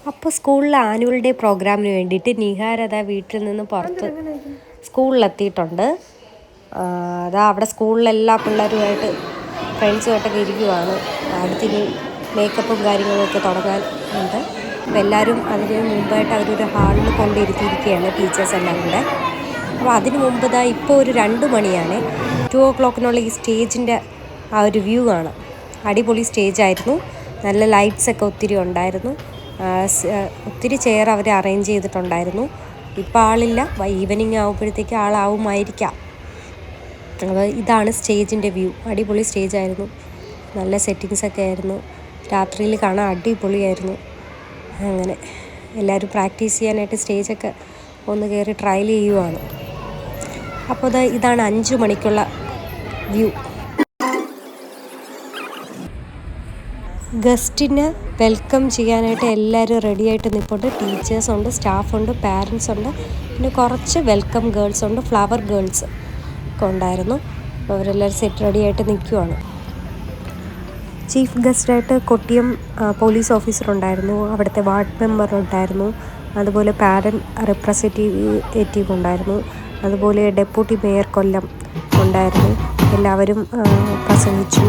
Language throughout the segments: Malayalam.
അപ്പോൾ സ്കൂളിലെ ആനുവൽ ഡേ പ്രോഗ്രാമിന് വേണ്ടിയിട്ട് നിഹാരത വീട്ടിൽ നിന്ന് പുറത്ത് സ്കൂളിലെത്തിയിട്ടുണ്ട്. അതാ അവിടെ സ്കൂളിലെല്ലാ പിള്ളേരുമായിട്ട് ഫ്രണ്ട്സുമായിട്ടൊക്കെ ഇരിക്കുവാണ്. അടുത്തിനി മേക്കപ്പും കാര്യങ്ങളുമൊക്കെ തുടങ്ങാൻ ഉണ്ട്. അപ്പോൾ എല്ലാവരും അതിന് മുമ്പായിട്ട് അവരൊരു ഹാളിൽ കൊണ്ടിരുത്തിയിരിക്കുകയാണ് ടീച്ചേഴ്സ് എല്ലാം കൂടെ. അപ്പോൾ അതിന് മുമ്പ് ഇപ്പോൾ ഒരു 2 മണിയാണ്. 2 o'clock ഈ സ്റ്റേജിൻ്റെ ആ ഒരു വ്യൂ കാണാം. അടിപൊളി സ്റ്റേജായിരുന്നു. നല്ല ലൈറ്റ്സൊക്കെ ഒത്തിരി ഉണ്ടായിരുന്നു. ഒത്തിരി ചെയർ അവർ അറേഞ്ച് ചെയ്തിട്ടുണ്ടായിരുന്നു. ഇപ്പോൾ ആളില്ല, ഈവനിങ് ആകുമ്പോഴത്തേക്ക് ആളാവുമായിരിക്കാം. അപ്പോൾ ഇതാണ് സ്റ്റേജിൻ്റെ വ്യൂ. അടിപൊളി സ്റ്റേജായിരുന്നു. നല്ല സെറ്റിങ്സൊക്കെ ആയിരുന്നു. രാത്രിയിൽ കാണാൻ അടിപൊളിയായിരുന്നു. അങ്ങനെ എല്ലാവരും പ്രാക്ടീസ് ചെയ്യാനായിട്ട് സ്റ്റേജൊക്കെ ഒന്ന് കയറി ട്രയൽ ചെയ്യുവാണ്. അപ്പോൾ ഇതാണ് 5 മണിക്കുള്ള വ്യൂ. ഗസ്റ്റിനെ വെൽക്കം ചെയ്യാനായിട്ട് എല്ലാവരും റെഡിയായിട്ട് നിൽപ്പുണ്ട്. ടീച്ചേഴ്സുണ്ട്, സ്റ്റാഫുണ്ട്, പാരൻസ് ഉണ്ട്, പിന്നെ കുറച്ച് വെൽക്കം ഗേൾസ് ഉണ്ട്, ഫ്ലവർ ഗേൾസ് ഒക്കെ ഉണ്ടായിരുന്നു. അപ്പോൾ അവരെല്ലാവരും സെറ്റ് റെഡിയായിട്ട് നിൽക്കുവാണ്. ചീഫ് ഗസ്റ്റായിട്ട് കൊട്ടിയം പോലീസ് ഓഫീസർ ഉണ്ടായിരുന്നു, അവിടുത്തെ വാർഡ് മെമ്പർ ഉണ്ടായിരുന്നു, അതുപോലെ പാരൻറ്റ് റെപ്രസെൻറ്റേറ്റീവ് ഉണ്ടായിരുന്നു, അതുപോലെ ഡെപ്യൂട്ടി മേയർ കൊല്ലം ഉണ്ടായിരുന്നു. എല്ലാവരും പ്രസംഗിച്ചു.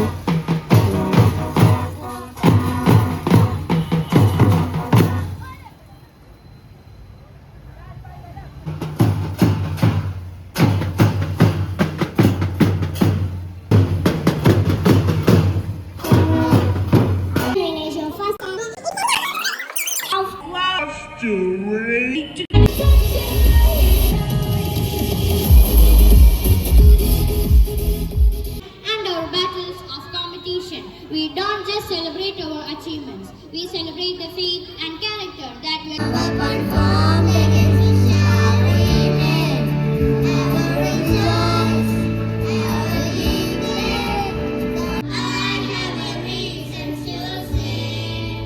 We don't just celebrate our achievements, we celebrate the faith and character that we perform against the shall remain. Ever rejoice, ever declare, I have a reason to sing,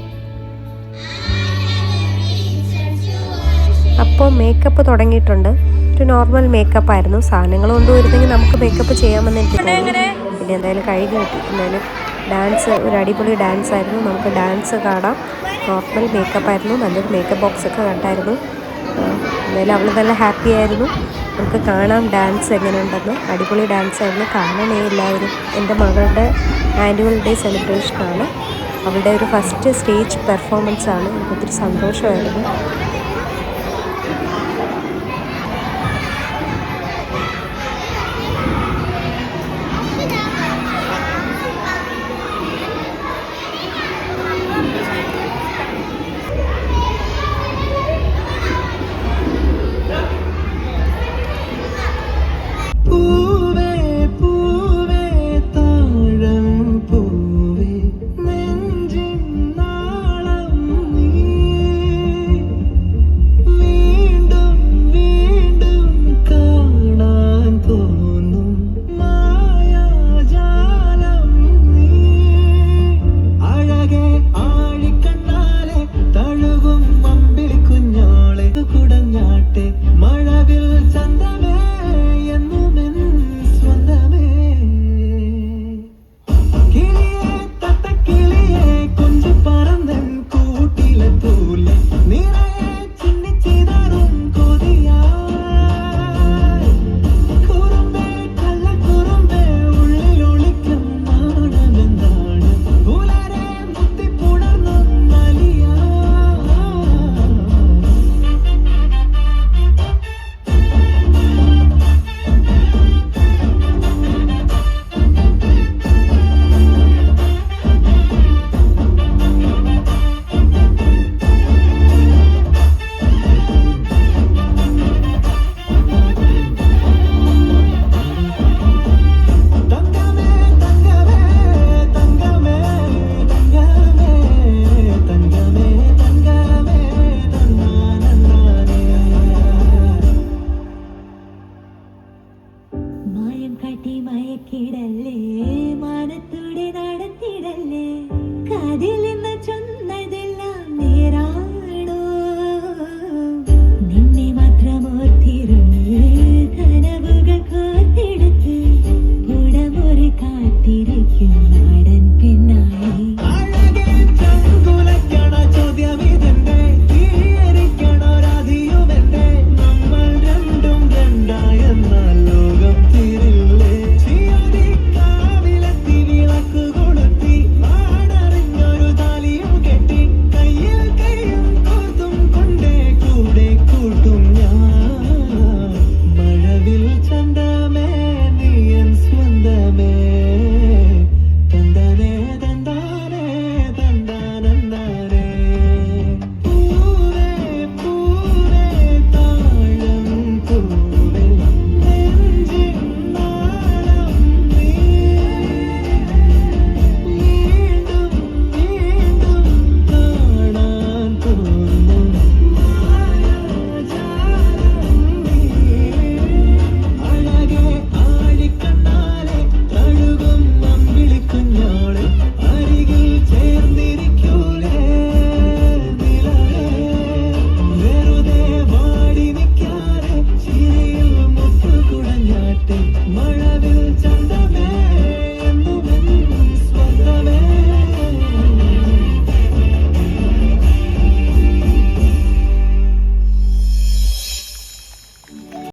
I have a reason to worship. അപ്പോൾ മേക്കപ്പ് തുടങ്ങിയിട്ടുണ്ട്. ഒരു നോർമൽ മേക്കപ്പായിരുന്നു. സാധനങ്ങൾ കൊണ്ടുവരുന്നെങ്കിൽ നമുക്ക് മേക്കപ്പ് ചെയ്യാമെന്ന് എനിക്ക് തോന്നി. പിന്നെ എന്തായാലും കഴിഞ്ഞ് കിട്ടി. എന്തായാലും ഡാൻസ് ഒരു അടിപൊളി ഡാൻസായിരുന്നു. നമുക്ക് ഡാൻസ് കാണാം. നോർമൽ മേക്കപ്പായിരുന്നു. നല്ലൊരു മേക്കപ്പ് ബോക്സൊക്കെ കണ്ടായിരുന്നു. എന്തായാലും അവൾ നല്ല ഹാപ്പി ആയിരുന്നു. നമുക്ക് കാണാം ഡാൻസ് എങ്ങനെയുണ്ടെന്ന്. അടിപൊളി ഡാൻസായിരുന്നു. കാണണേ എല്ലാവരും. എൻ്റെ മകളുടെ ആനുവൽ ഡേ സെലിബ്രേഷനാണ്. അവളുടെ ഒരു ഫസ്റ്റ് സ്റ്റേജ് പെർഫോമൻസാണ്. എനിക്ക് ഒത്തിരി സന്തോഷമായിരുന്നു.